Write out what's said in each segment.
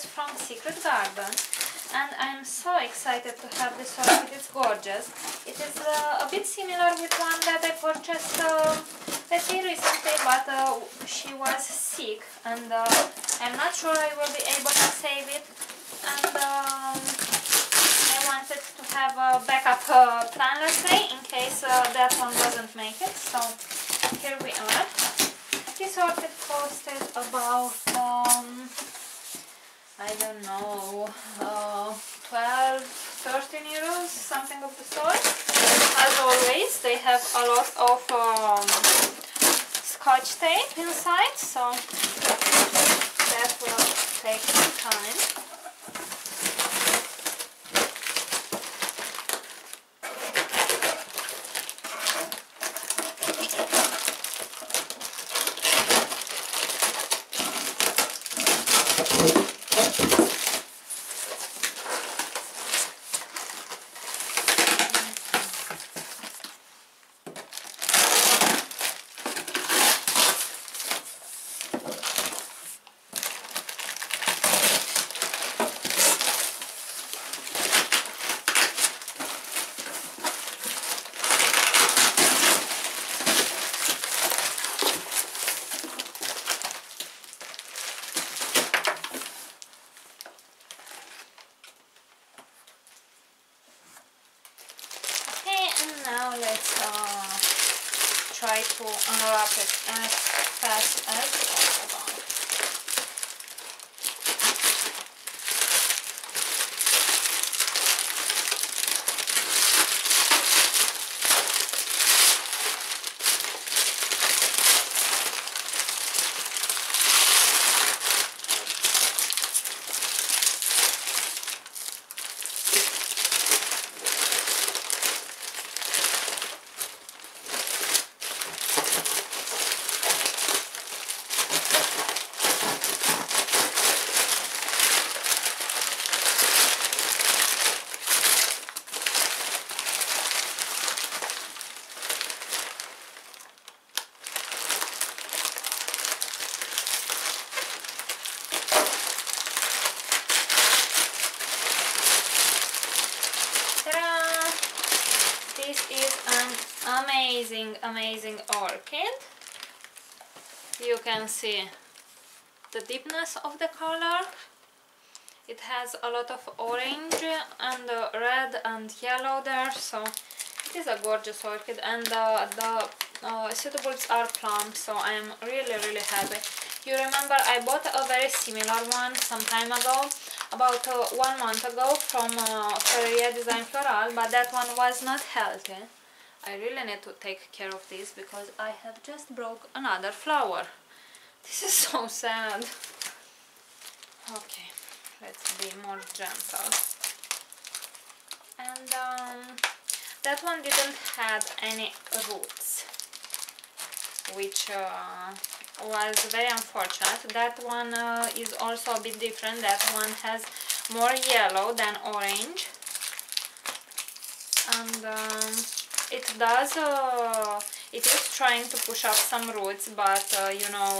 is from Secret Garden, and I'm so excited to have this orchid. It's gorgeous. It is a bit similar with one that I purchased let's say recently, but she was sick, and I'm not sure I will be able to save it, and I wanted to have a backup plan, let's say, in case that one doesn't make it. So here we are. This orchid costed about I don't know, 12, 13 euros, something of the sort. As always, they have a lot of scotch tape inside, so that will take some time. Now let's try to unwrap it as fast as possible. This is an amazing orchid. You can see the deepness of the color. It has a lot of orange and red and yellow there, so it is a gorgeous orchid, and the suitables are plump, so I am really happy. You remember I bought a very similar one some time ago, about 1 month ago, from Ferreria Design Floral, but that one was not healthy. I really need to take care of this because I have just broke another flower. This is so sad. Okay, let's be more gentle. And that one didn't have any roots, which was very unfortunate. That one is also a bit different. That one has more yellow than orange, and it is trying to push up some roots, but you know,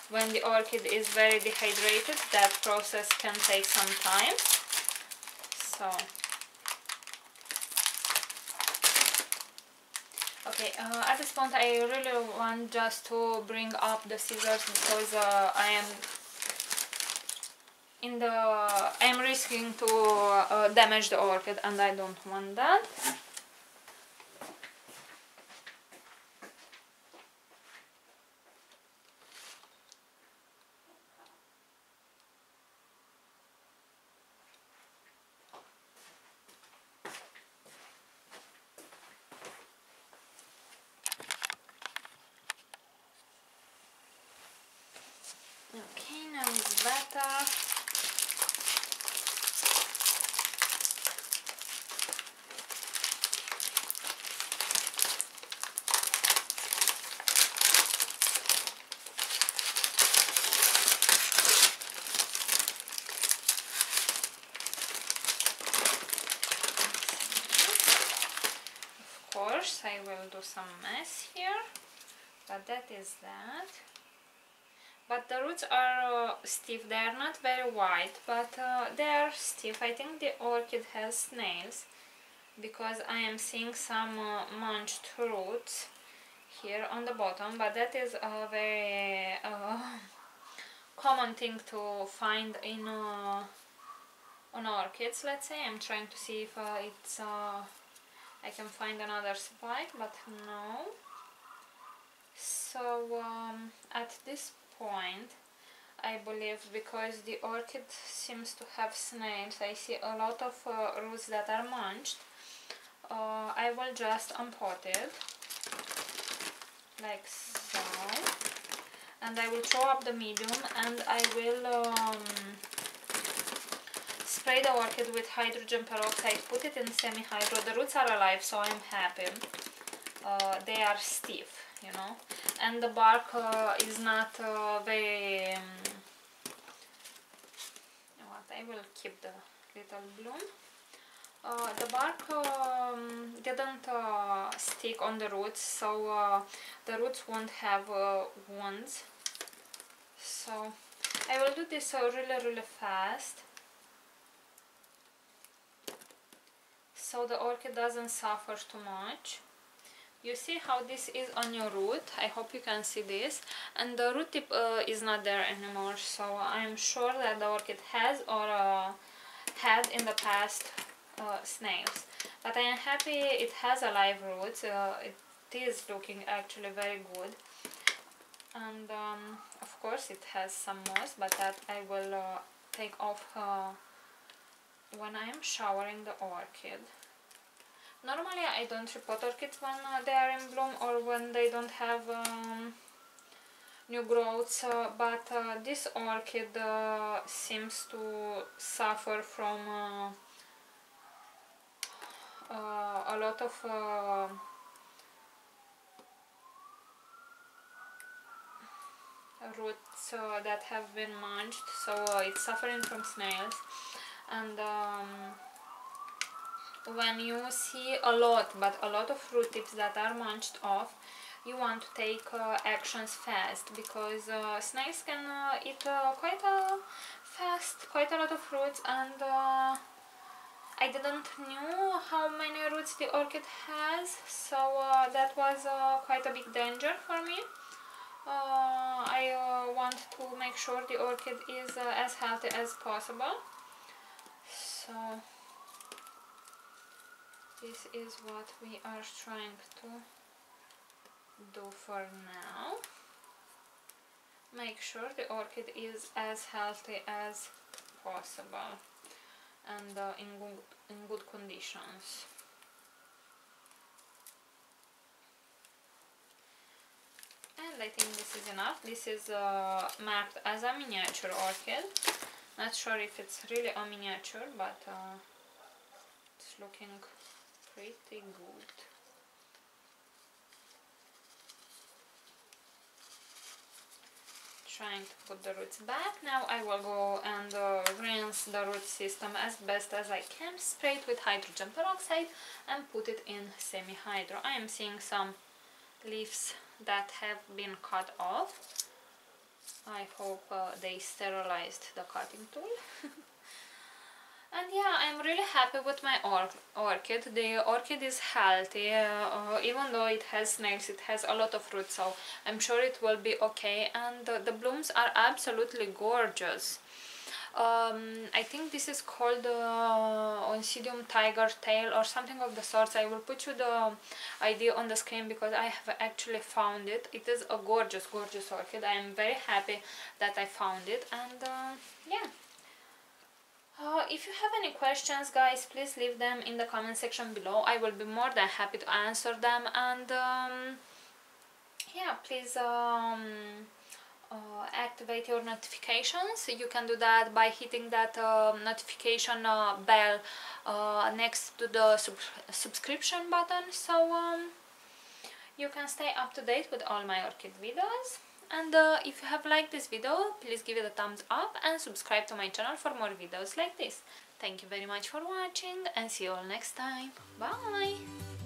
when the orchid is very dehydrated, that process can take some time. So okay, at this point I really want just to bring up the scissors because I am risking to damage the orchid, and I don't want that. Okay, now it's better. Of course, I will do some mess here, but that is that. but the roots are stiff. They are not very wide, but they are stiff. I think the orchid has snails, because I am seeing some munched roots here on the bottom, but that is a very common thing to find in on orchids. Let's say I'm trying to see if I can find another spike, but no. So at this point, I believe, because the orchid seems to have snails, I see a lot of roots that are munched. I will just unpot it like so, and I will throw up the medium, and I will spray the orchid with hydrogen peroxide, put it in semi-hydro. The roots are alive, so I'm happy. They are stiff, you know, and the bark is not very I will keep the little bloom. The bark didn't stick on the roots, so the roots won't have wounds. So I will do this really fast, so the orchid doesn't suffer too much. You see how this is on your root? I hope you can see this. And the root tip is not there anymore, so I'm sure that the orchid has or had in the past snails. But I am happy it has alive roots. It is looking actually very good. And of course it has some moss, but that I will take off when I am showering the orchid. Normally I don't repot orchids when they are in bloom or when they don't have new growths, but this orchid seems to suffer from a lot of roots that have been munched, so it's suffering from snails. And when you see a lot of root tips that are munched off, you want to take actions fast, because snails can eat quite a lot of roots, and I didn't know how many roots the orchid has, so that was quite a big danger for me. I want to make sure the orchid is as healthy as possible. So this is what we are trying to do for now. Make sure the orchid is as healthy as possible and in good conditions. And I think this is enough. This is marked as a miniature orchid. Not sure if it's really a miniature, but it's looking pretty good. Trying to put the roots back. Now I will go and rinse the root system as best as I can, spray it with hydrogen peroxide and put it in semi-hydro. I am seeing some leaves that have been cut off. I hope they sterilized the cutting tool. And yeah, I'm really happy with my orchid. The orchid is healthy, even though it has snails, it has a lot of roots, so I'm sure it will be okay. And the blooms are absolutely gorgeous. I think this is called Oncidium tiger tail or something of the sorts. I will put you the idea on the screen because I have actually found it. It is a gorgeous orchid. I am very happy that I found it. And yeah. If you have any questions, guys, please leave them in the comment section below. I will be more than happy to answer them. And yeah, please activate your notifications. You can do that by hitting that notification bell next to the subscription button, so you can stay up to date with all my orchid videos. And if you have liked this video, please give it a thumbs up and subscribe to my channel for more videos like this. Thank you very much for watching and see you all next time. Bye!